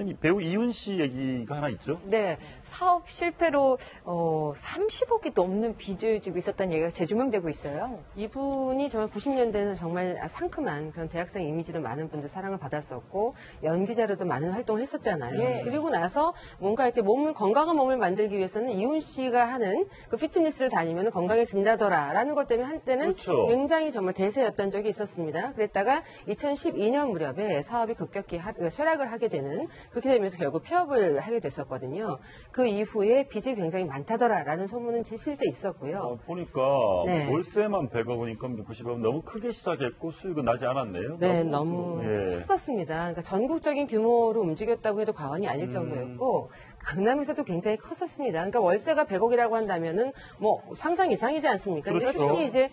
이 배우 이훈 씨 얘기가 하나 있죠? 네, 사업 실패로 30억이 넘는 빚을 지고 있었다는 얘기가 재조명되고 있어요. 이분이 정말 90년대는 정말 상큼한 그런 대학생 이미지로 많은 분들 사랑을 받았었고 연기자로도 많은 활동을 했었잖아요. 예. 그리고 나서 뭔가 이제 건강한 몸을 만들기 위해서는 이훈 씨가 하는 그 피트니스를 다니면 건강해진다더라라는 것 때문에 한때는 그렇죠. 굉장히 정말 대세였던 적이 있었습니다. 그랬다가 2012년 무렵에 사업이 급격히 쇠락을 하게 되는 그렇게 되면서 결국 폐업을 하게 됐었거든요. 그 이후에 빚이 굉장히 많다더라라는 소문은 실제 있었고요. 보니까 네. 월세만 100억 원이니까 90억 너무 크게 시작했고 수익은 나지 않았네요. 네, 너무 예. 컸었습니다. 그러니까 전국적인 규모로 움직였다고 해도 과언이 아닐 정도였고 강남에서도 굉장히 컸었습니다. 그러니까 월세가 100억이라고 한다면은 뭐 상상 이상이지 않습니까? 근데 그렇죠. 특히 이제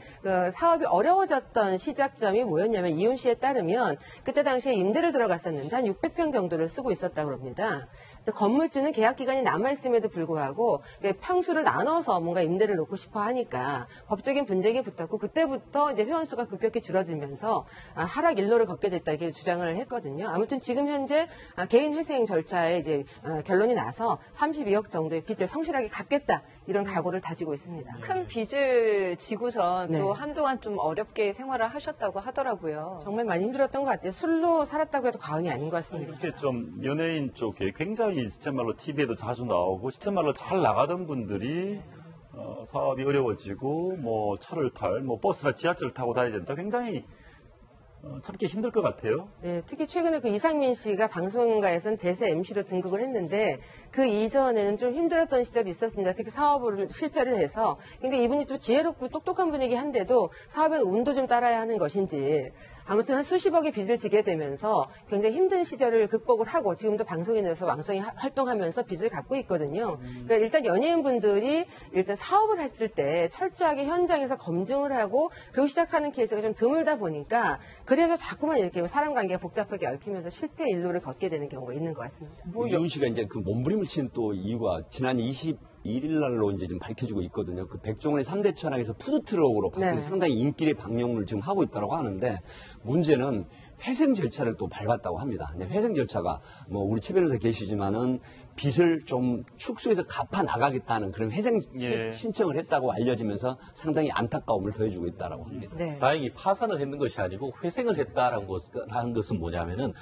사업이 어려워졌던 시작점이 뭐였냐면 이훈 씨에 따르면 그때 당시에 임대를 들어갔었는데 한 600평 정도를 쓰고 있었다고 합니다. 건물주는 계약 기간이 남아있음에도 불구하고 평수를 나눠서 뭔가 임대를 놓고 싶어 하니까 법적인 분쟁이 붙었고 그때부터 이제 회원수가 급격히 줄어들면서 하락 일로를 걷게 됐다 이렇게 주장을 했거든요. 아무튼 지금 현재 개인 회생 절차에 이제 결론이 나서 32억 정도의 빚을 성실하게 갚겠다 이런 각오를 다지고 있습니다. 큰 빚을 지고선 네. 또 한동안 좀 어렵게 생활을 하셨다고 하더라고요. 정말 많이 힘들었던 것 같아요. 술로 살았다고 해도 과언이 아닌 것 같습니다. 이렇게 좀 연예인 쪽에 굉장히 시쳇말로 TV에도 자주 나오고 시쳇말로 잘 나가던 분들이 사업이 어려워지고 뭐 차를 뭐 버스나 지하철을 타고 다녀야 된다. 굉장히 참기 힘들 것 같아요. 네, 특히 최근에 그 이상민 씨가 방송가에서는 대세 MC로 등극을 했는데 그 이전에는 좀 힘들었던 시절이 있었습니다. 특히 사업을 실패를 해서 굉장히 이분이 또 지혜롭고 똑똑한 분이긴 한데도 사업에는 운도 좀 따라야 하는 것인지 아무튼 한 수십억의 빚을 지게 되면서 굉장히 힘든 시절을 극복을 하고 지금도 방송인으로서 왕성히 활동하면서 빚을 갚고 있거든요. 그러니까 일단 연예인분들이 일단 사업을 했을 때 철저하게 현장에서 검증을 하고 그리고 시작하는 케이스가 좀 드물다 보니까 그래서 자꾸만 이렇게 사람 관계가 복잡하게 얽히면서 실패 일로를 걷게 되는 경우가 있는 것 같습니다. 이훈 씨가 이제 그 몸부림을 치는 또 이유가 지난 21일 날로 이제 좀 밝혀지고 있거든요. 그 백종원의 3대 천왕에서 푸드트럭으로 바꾼 네. 상당히 인기의 방영을 지금 하고 있다고 하는데 문제는 회생 절차를 또 밟았다고 합니다. 회생 절차가 뭐 우리 최 변호사 계시지만은 빚을 좀 축소해서 갚아 나가겠다는 그런 회생 예. 신청을 했다고 알려지면서 상당히 안타까움을 더해주고 있다고 합니다. 네. 다행히 파산을 했는 것이 아니고 회생을 했다라는 것은 뭐냐면은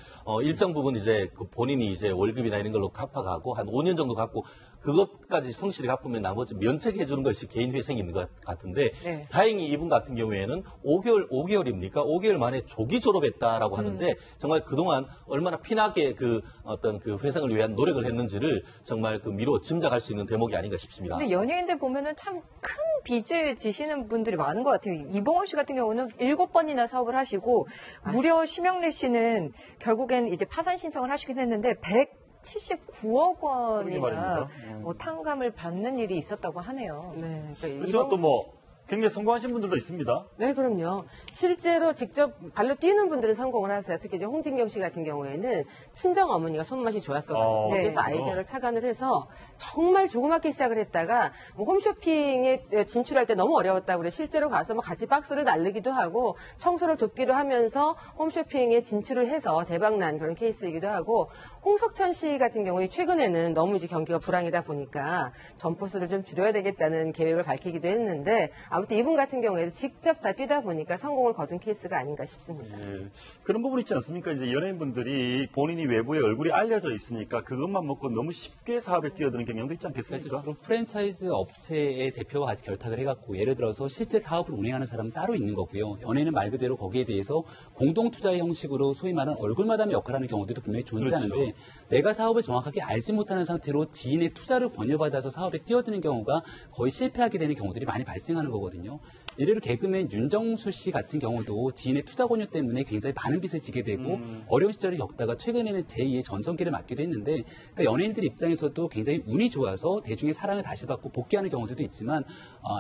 일정 부분 이제 그 본인이 이제 월급이나 이런 걸로 갚아가고 한 5년 정도 갚고 그것까지 성실히 갚으면 나머지 면책해 주는 것이 개인 회생이 있는 것 같은데 네. 다행히 이분 같은 경우에는 5개월입니까? 5개월 만에 조기 졸업했다라고 하는데 정말 그동안 얼마나 피나게 그 어떤 그 회생을 위한 노력을 했는지를 정말 그 미루어 짐작할 수 있는 대목이 아닌가 싶습니다. 근데 연예인들 보면은 참 큰 빚을 지시는 분들이 많은 것 같아요. 이봉원 씨 같은 경우는 7번이나 사업을 하시고 무려 심영래 씨는 결국엔 이제 파산 신청을 하시긴 했는데 179억 원이나 탕감을 받는 일이 있었다고 하네요. 네, 그러니까 그렇죠. 또 뭐 굉장히 성공하신 분들도 있습니다. 네, 그럼요. 실제로 직접 발로 뛰는 분들은 성공을 하세요. 특히 이제 홍진경 씨 같은 경우에는 친정 어머니가 손맛이 좋았어요. 네. 그래서 아이디어를 착안을 해서 정말 조그맣게 시작을 했다가 뭐 홈쇼핑에 진출할 때 너무 어려웠다고 그래. 실제로 가서 뭐 같이 박스를 날리기도 하고 청소를 돕기도 하면서 홈쇼핑에 진출을 해서 대박난 그런 케이스이기도 하고 홍석천 씨 같은 경우에 최근에는 너무 이제 경기가 불황이다 보니까 점포수를 좀 줄여야 되겠다는 계획을 밝히기도 했는데 아무튼 이분 같은 경우에도 직접 다 뛰다 보니까 성공을 거둔 케이스가 아닌가 싶습니다. 예, 그런 부분 있지 않습니까? 이제 연예인분들이 본인이 외부에 얼굴이 알려져 있으니까 그것만 먹고 너무 쉽게 사업에 뛰어드는 경향도 있지 않겠습니까? 그럼 프랜차이즈 업체의 대표와 같이 결탁을 해갖고 예를 들어서 실제 사업을 운행하는 사람은 따로 있는 거고요. 연예인은 말 그대로 거기에 대해서 공동 투자의 형식으로 소위 말하는 얼굴마담의 역할을 하는 경우들도 분명히 존재하는데 그렇죠. 내가 사업을 정확하게 알지 못하는 상태로 지인의 투자를 권유받아서 사업에 뛰어드는 경우가 거의 실패하게 되는 경우들이 많이 발생하는 거거든요. 예를 들어 개그맨 윤정수 씨 같은 경우도 지인의 투자 권유 때문에 굉장히 많은 빚을 지게 되고 어려운 시절을 겪다가 최근에는 제2의 전성기를 맞기도 했는데 그러니까 연예인들 입장에서도 굉장히 운이 좋아서 대중의 사랑을 다시 받고 복귀하는 경우들도 있지만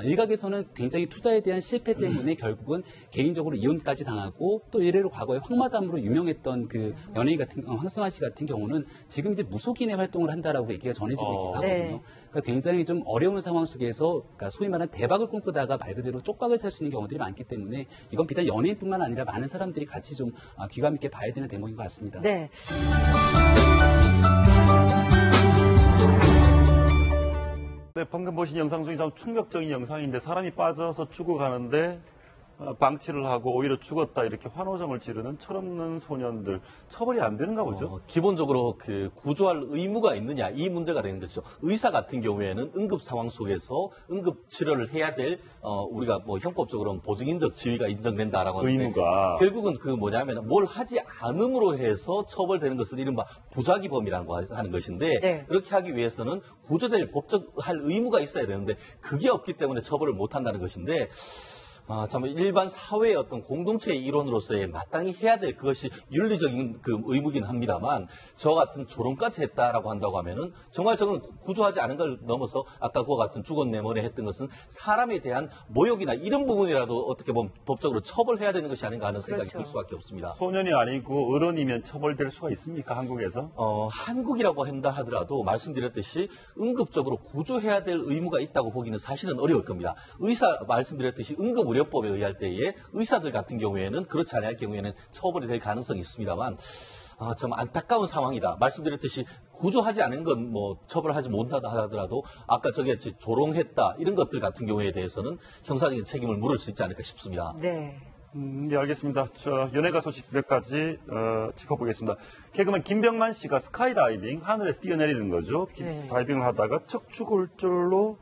일각에서는 굉장히 투자에 대한 실패 때문에 결국은 개인적으로 이혼까지 당하고 또 예를 들어 과거에 황마담으로 유명했던 그 연예인 같은 황승환 씨 같은 경우는 지금 이제 무속인의 활동을 한다라고 얘기가 전해지고 있기도 하거든요. 네. 그러니까 굉장히 좀 어려운 상황 속에서 그러니까 소위 말하는 대박을 꿈꾸다가 말 그대로 쪽박을 살 수 있는 경우들이 많기 때문에 이건 비단 연예인뿐만 아니라 많은 사람들이 같이 좀 귀감 있게 봐야 되는 대목인 것 같습니다. 네. 네, 방금 보신 영상 중에 참 충격적인 영상인데 사람이 빠져서 죽어가는데 방치를 하고 오히려 죽었다 이렇게 환호성을 지르는 철없는 소년들 처벌이 안 되는가 보죠? 기본적으로 그 구조할 의무가 있느냐 이 문제가 되는 거죠. 의사 같은 경우에는 응급 상황 속에서 응급 치료를 해야 될 우리가 뭐 형법적으로는 보증인적 지위가 인정된다라고 하는데 의무가. 결국은 그 뭐냐면 뭘 하지 않음으로 해서 처벌되는 것은 이른바 부작위범이라고 하는 것인데 네. 그렇게 하기 위해서는 구조될 법적할 의무가 있어야 되는데 그게 없기 때문에 처벌을 못 한다는 것인데 참 일반 사회의 어떤 공동체의 일원으로서의 마땅히 해야 될 그것이 윤리적인 그 의무긴 합니다만 저 같은 조롱까지 했다라고 한다고 하면은 정말 저건 구조하지 않은 걸 넘어서 아까 그와 같은 죽었네머네 했던 것은 사람에 대한 모욕이나 이런 부분이라도 어떻게 보면 법적으로 처벌해야 되는 것이 아닌가 하는 생각이 들 수밖에 없습니다. 소년이 아니고 어른이면 처벌될 수가 있습니까, 한국에서? 한국이라고 한다 하더라도 말씀드렸듯이 응급적으로 구조해야 될 의무가 있다고 보기는 사실은 어려울 겁니다. 의사 말씀드렸듯이 응급의료법에 의할 때에 의사들 같은 경우에는 그렇지 않을 경우에는 처벌이 될 가능성이 있습니다만 좀 안타까운 상황이다. 말씀드렸듯이 구조하지 않은 건 뭐 처벌하지 못하다 하더라도 아까 저게 조롱했다 이런 것들 같은 경우에 대해서는 형사적인 책임을 물을 수 있지 않을까 싶습니다. 네. 네, 알겠습니다. 연예가 소식 몇 가지 짚어보겠습니다. 개그맨 김병만 씨가 스카이다이빙, 하늘에서 뛰어내리는 거죠. 네. 다이빙을 하다가 척추골절로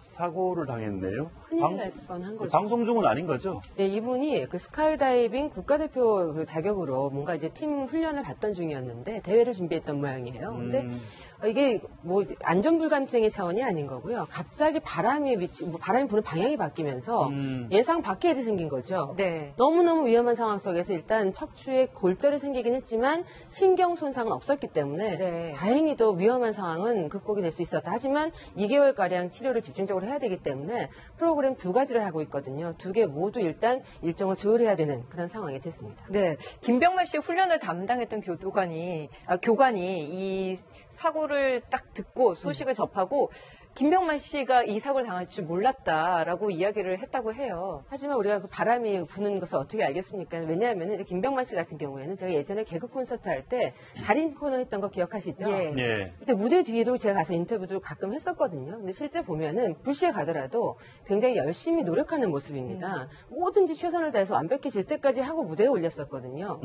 사고를 당했네요. 큰일 날 뻔한 거죠. 방송 중은 아닌 거죠? 네, 이분이 그 스카이다이빙 국가대표 그 자격으로 뭔가 이제 팀 훈련을 받던 중이었는데 대회를 준비했던 모양이에요. 근데 이게 뭐 안전불감증의 차원이 아닌 거고요. 갑자기 바람이 부는 방향이 바뀌면서 예상 밖의 일이 생긴 거죠. 네. 너무너무 위험한 상황 속에서 일단 척추에 골절이 생기긴 했지만 신경 손상은 없었기 때문에 네. 다행히도 위험한 상황은 극복이 될 수 있었다. 하지만 2개월가량 치료를 집중적으로 해야 되기 때문에 프로그램 2가지를 하고 있거든요. 2개 모두 일단 일정을 조율해야 되는 그런 상황이 됐습니다. 네. 김병만 씨 훈련을 담당했던 교관이 이 사고를 딱 듣고 소식을 접하고 김병만 씨가 이 사고를 당할 줄 몰랐다라고 이야기를 했다고 해요. 하지만 우리가 그 바람이 부는 것을 어떻게 알겠습니까? 왜냐하면 이제 김병만 씨 같은 경우에는 제가 예전에 개그 콘서트 할 때 달인 코너 했던 거 기억하시죠? 예. 예. 근데 무대 뒤로 제가 가서 인터뷰도 가끔 했었거든요. 근데 실제 보면은 불시에 가더라도 굉장히 열심히 노력하는 모습입니다. 뭐든지 최선을 다해서 완벽해질 때까지 하고 무대에 올렸었거든요.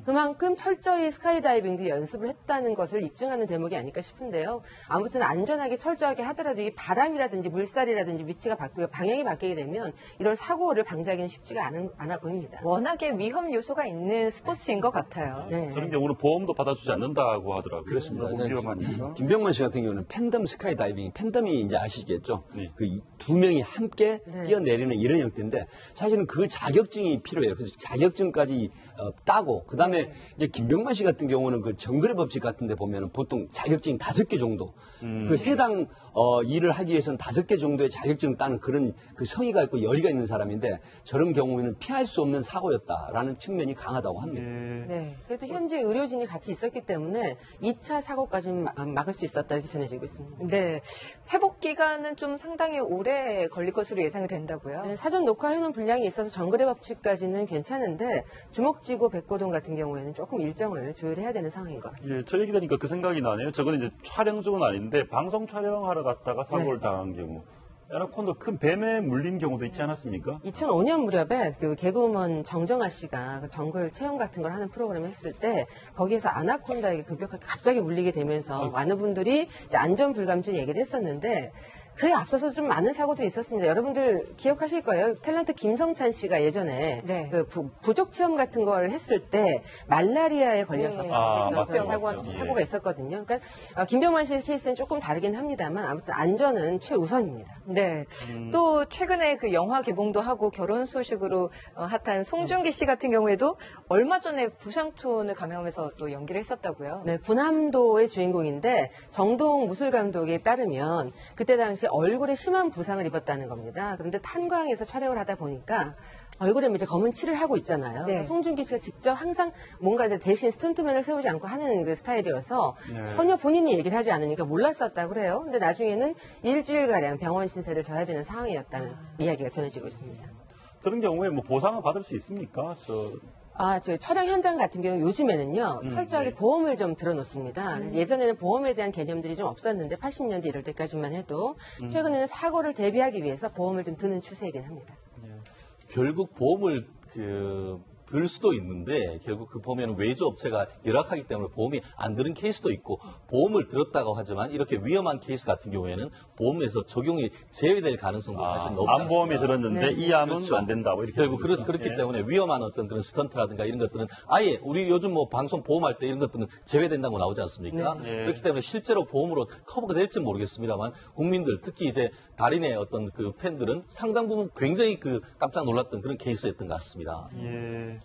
그만큼 철저히 스카이다이빙도 연습을 했다는 것을 입증하는 대목이 아닐까 싶은데요. 아무튼 안전하게 철저하게 하더라도 이 바람이라든지 물살이라든지 위치가 바뀌고 방향이 바뀌게 되면 이런 사고를 방지하기는 쉽지가 않아 보입니다. 워낙에 위험 요소가 있는 스포츠인 것 같아요. 네. 그런 경우는 보험도 받아주지 않는다고 하더라고요. 그렇습니다. 너무 위험하니까. 김병만 씨 같은 경우는 팬덤 스카이다이빙, 팬덤이 이제 아시겠죠? 네. 그 두 명이 함께 네. 뛰어내리는 이런 형태인데 사실은 그 자격증이 필요해요. 그래서 자격증까지 따고 그다음에 이제 김병만 씨 같은 경우는 그 정글의 법칙 같은 데 보면은 보통 자격증이 5개 정도 그 해당 일을 하기 위해서는 5개 정도의 자격증을 따는 그런 그 성의가 있고 열의가 있는 사람인데 저런 경우에는 피할 수 없는 사고였다라는 측면이 강하다고 합니다. 네. 그래도 현재 의료진이 같이 있었기 때문에 2차 사고까지는 막을 수 있었다 이렇게 전해지고 있습니다. 네. 회복 기간은 좀 상당히 오래 걸릴 것으로 예상이 된다고요. 네, 사전 녹화해놓은 분량이 있어서 정글의 법칙까지는 괜찮은데 주먹쥐고 백고동 같은 경우에는 조금 일정을 조율해야 되는 상황인 것 같습니다. 예, 저 얘기 들으니까 그 생각이 나네요. 저거는 이제 촬영 중은 아닌데 방송 촬영하러 갔다가 사고를 당한 경우. 애나콘다 큰 뱀에 물린 경우도 있지 않았습니까? 2005년 무렵에 그 개그우먼 정정아 씨가 그 정글 체험 같은 걸 하는 프로그램을 했을 때 거기에서 아나콘다에게 급격하게 갑자기 물리게 되면서 많은 분들이 이제 안전불감증 얘기를 했었는데 그에 앞서서 좀 많은 사고들이 있었습니다. 여러분들 기억하실 거예요. 탤런트 김성찬 씨가 예전에 네. 그 부족 체험 같은 걸 했을 때 말라리아에 걸려서 그런 사고가 있었거든요. 그러니까 김병만 씨 케이스는 조금 다르긴 합니다만 아무튼 안전은 최우선입니다. 네. 또 최근에 그 영화 개봉도 하고 결혼 소식으로 핫한 송중기 씨 같은 경우에도 얼마 전에 부상촌을 감행하면서 또 연기를 했었다고요. 네, 군함도의 주인공인데 정동 무술 감독에 따르면 그때 당시 얼굴에 심한 부상을 입었다는 겁니다. 그런데 탄광에서 촬영을 하다 보니까 얼굴에 이제 검은 칠을 하고 있잖아요. 네. 그러니까 송중기 씨가 직접 항상 뭔가 대신 스턴트맨을 세우지 않고 하는 그 스타일이어서 전혀 본인이 얘기를 하지 않으니까 몰랐었다고 그래요. 근데 나중에는 일주일가량 병원 신세를 져야 되는 상황이었다는 이야기가 전해지고 있습니다. 그런 경우에 뭐 보상을 받을 수 있습니까? 저 촬영 현장 같은 경우 요즘에는요, 철저하게 네. 보험을 좀 들어놓습니다. 그래서 예전에는 보험에 대한 개념들이 좀 없었는데, 80년대 이럴 때까지만 해도, 최근에는 사고를 대비하기 위해서 보험을 좀 드는 추세이긴 합니다. 결국 보험을 들 수도 있는데 결국 그 보면은 외주 업체가 열악하기 때문에 보험이 안 드는 케이스도 있고 보험을 들었다고 하지만 이렇게 위험한 케이스 같은 경우에는 보험에서 적용이 제외될 가능성도 사실 높지 않습니다. 암보험이 들었는데 네. 이 암은 그렇죠. 안 된다고 이렇게. 결국 되는 거죠. 그렇기 예. 때문에 위험한 어떤 그런 스턴트라든가 이런 것들은 아예 우리 요즘 뭐 방송 보험할 때 이런 것들은 제외된다고 나오지 않습니까? 네. 그렇기 때문에 실제로 보험으로 커버가 될지 모르겠습니다만 국민들 특히 이제 달인의 어떤 그 팬들은 상당 부분 굉장히 깜짝 놀랐던 그런 케이스였던 것 같습니다. 예.